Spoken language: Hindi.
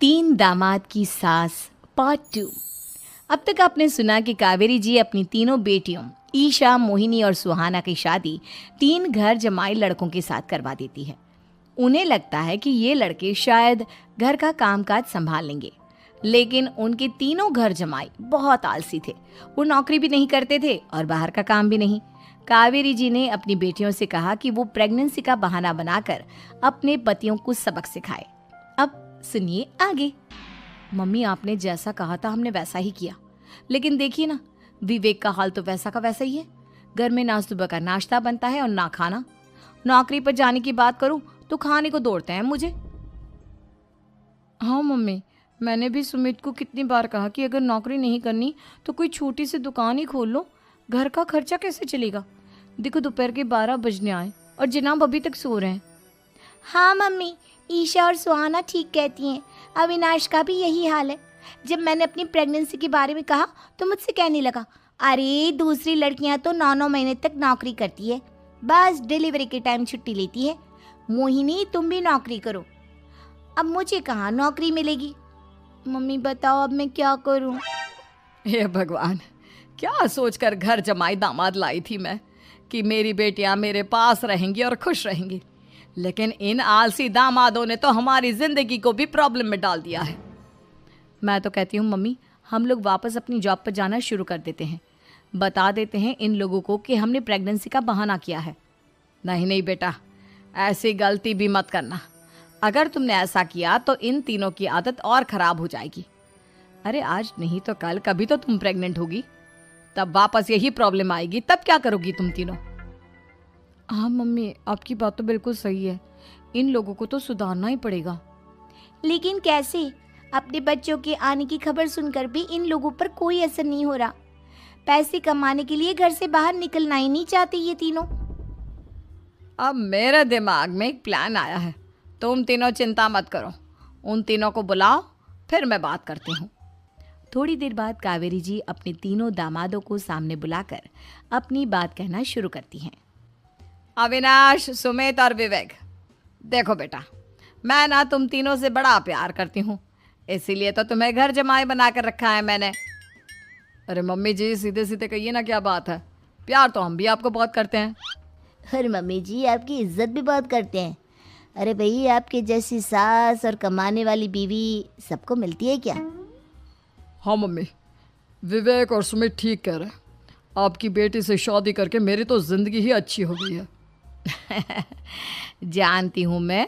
तीन दामाद की सास पार्ट 2। अब तक आपने सुना कि कावेरी जी अपनी तीनों बेटियों ईशा, मोहिनी और सुहाना की शादी तीन घर जमाई लड़कों के साथ करवा देती है। उन्हें लगता है कि ये लड़के शायद घर का कामकाज संभाल लेंगे, लेकिन उनके तीनों घर जमाई बहुत आलसी थे। वो नौकरी भी नहीं करते थे और बाहर का काम भी नहीं। कावेरी जी ने अपनी बेटियों से कहा कि वो प्रेगनेंसी का बहाना बनाकर अपने पतियों को सबक सिखाए। अब सुनिए आगे। मम्मी, आपने जैसा कहा था हमने वैसा ही किया, लेकिन देखिए ना, विवेक का हाल तो वैसा का वैसा ही है। घर में ना सुबह का नाश्ता बनता है और ना खाना। नौकरी पर जाने की बात करूं तो खाने को दौड़ते हैं मुझे। हाँ मम्मी, मैंने भी सुमित को कितनी बार कहा कि अगर नौकरी नहीं करनी तो कोई छोटी सी दुकान ही खोल लो। घर का खर्चा कैसे चलेगा? देखो दोपहर के 12 बजने आए और जनाब अभी तक सो रहे हैं। हाँ मम्मी, ईशा और सुहाना ठीक कहती हैं। अविनाश का भी यही हाल है। जब मैंने अपनी प्रेगनेंसी के बारे में कहा तो मुझसे कहने लगा, अरे दूसरी लड़कियां तो 9-9 महीने तक नौकरी करती है, बस डिलीवरी के टाइम छुट्टी लेती है। मोहिनी, तुम भी नौकरी करो। अब मुझे कहाँ नौकरी मिलेगी? मम्मी बताओ अब मैं क्या करूँ? हे भगवान, क्या सोचकर घर जमाई दामाद लाई थी मैं कि मेरी बेटियां मेरे पास रहेंगी और खुश रहेंगी, लेकिन इन आलसी दामादों ने तो हमारी जिंदगी को भी प्रॉब्लम में डाल दिया है। मैं तो कहती हूँ मम्मी, हम लोग वापस अपनी जॉब पर जाना शुरू कर देते हैं। बता देते हैं इन लोगों को कि हमने प्रेगनेंसी का बहाना किया है। नहीं नहीं बेटा, ऐसी गलती भी मत करना। अगर तुमने ऐसा किया तो इन तीनों की आदत और ख़राब हो जाएगी। अरे आज नहीं तो कल कभी तो तुम प्रेग्नेंट होगी, तब वापस यही प्रॉब्लम आएगी। तब क्या करोगी तुम तीनों? हाँ मम्मी, आपकी बात तो बिल्कुल सही है। इन लोगों को तो सुधारना ही पड़ेगा। लेकिन कैसे? अपने बच्चों के आने की खबर सुनकर भी इन लोगों पर कोई असर नहीं हो रहा। पैसे कमाने के लिए घर से बाहर निकलना ही नहीं चाहते ये तीनों। अब मेरे दिमाग में एक प्लान आया है। तुम तीनों चिंता मत करो, उन तीनों को बुलाओ, फिर मैं बात करती हूँ। थोड़ी देर बाद कावेरी जी अपने तीनों दामादों को सामने बुलाकर अपनी बात कहना शुरू करती हैं। अविनाश, सुमित और विवेक, देखो बेटा, मैं ना तुम तीनों से बड़ा प्यार करती हूँ, इसीलिए तो तुम्हें घर जमाई बना कर रखा है मैंने। अरे मम्मी जी, सीधे सीधे कहिए ना, क्या बात है? प्यार तो हम भी आपको बहुत करते हैं। अरे मम्मी जी, आपकी इज्जत भी बहुत करते हैं। अरे भाई, आपके जैसी सास और कमाने वाली बीवी सबको मिलती है क्या? हाँ मम्मी, विवेक और सुमित ठीक कह रहे हैं। आपकी बेटी से शादी करके मेरी तो ज़िंदगी ही अच्छी हो गई है। जानती हूँ मैं,